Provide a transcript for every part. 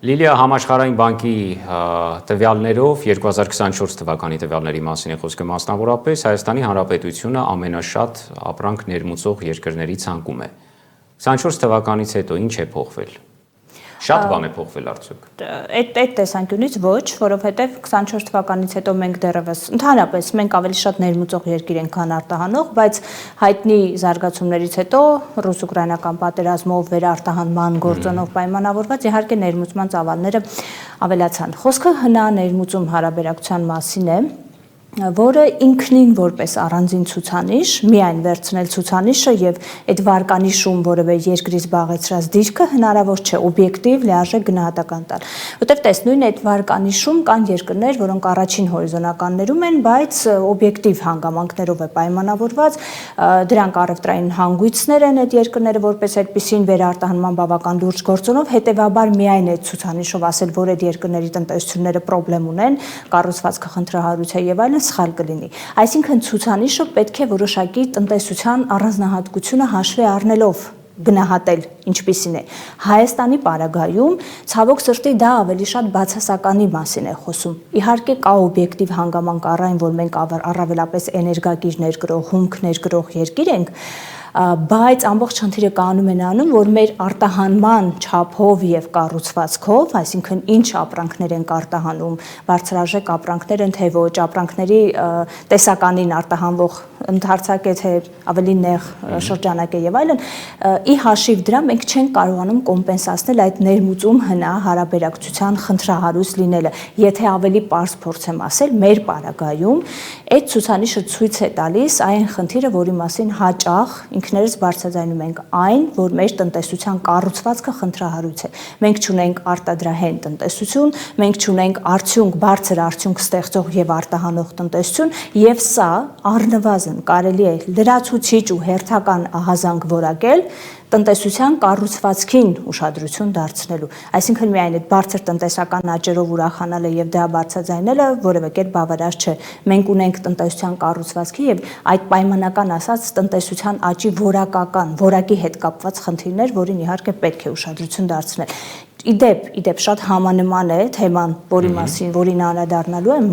Լիլիա, Համաշխարհային բանկի տվյալներով 2024 թվականի տվյալների մասին է խոսքը, մասնավորապես Հայաստանի Հանրապետությունը ամենաշատ ապրանք ներմուծող երկրների ցանկում է։ 24 թվականից հետո ինչ է փոխվել։ Շատ բան է փոխվել արդյոք։ Այդ տեսանկյունից ոչ, որովհետև 24 թվականից հետո մենք դեռևս ընդհանրապես մենք ավելի շատ ներմուծող երկիր ենք, քան արտահանող, բայց հայտնի զարգացումներից հետո ռուս-ուկրաինական պատերազմով վերարտահանման գործոնով պայմանավորված իհարկե ներմուծման ծավալները ավելացան։ Խոսքը հնա ներմուծում հարաբերակցության մասին է, որը ինքնին որպես առանձին ցուցանիշ, միայն վերցնել ցուցանիշը եւ այդ վարկանիշում որևէ երկրի զբաղեցրած դիրքը հնարավոր չէ օբյեկտիվ լիարժեք գնահատական տալ։ Որտեւ տեսնույն այդ վարկանիշում կան երկրներ, որոնք առաջին հորիզոնականներում են, բայց օբյեկտիվ հանգամանքներով է պայմանավորված, դրանք առևտրային հանգույցներ են այդ երկրները որպես այդպիսին վերարտահանման բավական լուրջ գործոնով, հետեւաբար միայն այդ ցուցանիշով ասել, որ այդ երկրների տնտեսությունները խնդրեմ ունեն, կառուցվածքը խնդրահարույց է եւ այլն սխալ կլինի։ Այսինքն ցուցանիշը պետք է որոշակի տնտեսության առանձնահատկությունը հաշվի առնելով գնահատել ինչպիսին է։ Հայաստանի պարագայում ցավոք սրտի դա ավելի շատ բացասականի մասին է խոսում։ Իհարկե կա օբյեկտիվ հանգամանք առ այն, որ մենք առավելապես էներգակիր ներկրող, հումք ներկրող երկիր ենք, բայց ամբողջ խնդիրը կանում են անում, որ մեր արտահանման չափով եւ կառուցվածքով, այսինքն ինչ ապրանքներ են արտահանում, բարձրարժեք ապրանքներ են թե ոչ, ապրանքների տեսականին արտահանվող ընդհանրացակ է թե ավելի նեղ շրջանակ է եւ այլն, ի հաշիվ դրա մենք չենք կարողանում կոմպենսացնել այդ ներմուծում հնա հարաբերակցության խնդրահարույց լինելը։ Եթե ավելի պարզ փորձեմ ասել, մեր պարագայում այդ ցուցանիշը ցույց է տալիս այն խնդիրը, որի մասին հաճախ ինքներս բարձրաձայնում ենք այն, որ մեր տնտեսության կառուցվածքը խնդրահարույց է։ Մենք չունենք արտադրահեն տնտեսություն, մենք չունենք բարձր արդյունք ստեղծող եւ արտահանող տնտեսություն, եւ սա առնվազն կարելի է լրացուցիչ ու հերթական ահազանգ որակել տնտեսության կառուցվածքին ուշադրություն դարձնելու։ Այսինքն միայն այդ բարձր տնտեսական աճերով ուրախանալը եւ դա բարձրաձայնելը որևէ կերպ բավարար չէ։ Մենք ունենք տնտեսության կառուցվածքի եւ այդ պայմանական ասած տնտեսության աճի որակի հետ կապված խնդիրներ, որին իհարկե պետք է ուշադրություն դարձնել։ Իդեպ շատ համանման է թեման, որին անդրադառնալու եմ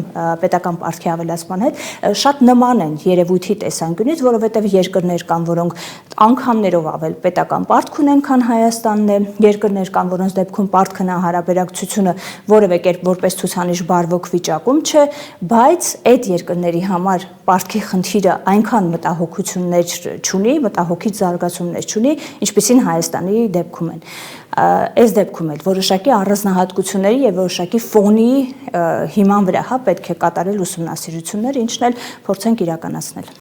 պետական պարտքի ավելացման հետ, շատ նման են երևույթի տեսանկյունից, որովհետև երկրներ կան, որոնք անգամներով ավել պետական պարտք ունեն, քան Հայաստանն է, երկրներ կան, որոնց դեպքում պարտքնա հարաբերակցությունը որևէ կերպ որպես ցուցանիշ բարվոք վիճակում չէ, բայց այդ երկրների համար պարտքի խնդիրը այնքան մտահոգություններ չունի, մտահոգիչ զարգացումներ չունի, ինչպիսին Հայաստանի դեպքում են։ Այս դեպքում էլ որոշակի առանձնահատկությունների եւ որոշակի ֆոնի հիման վրա պետք է կատարել ուսումնասիրություններ, ինչն էլ փորձենք իրականացնել։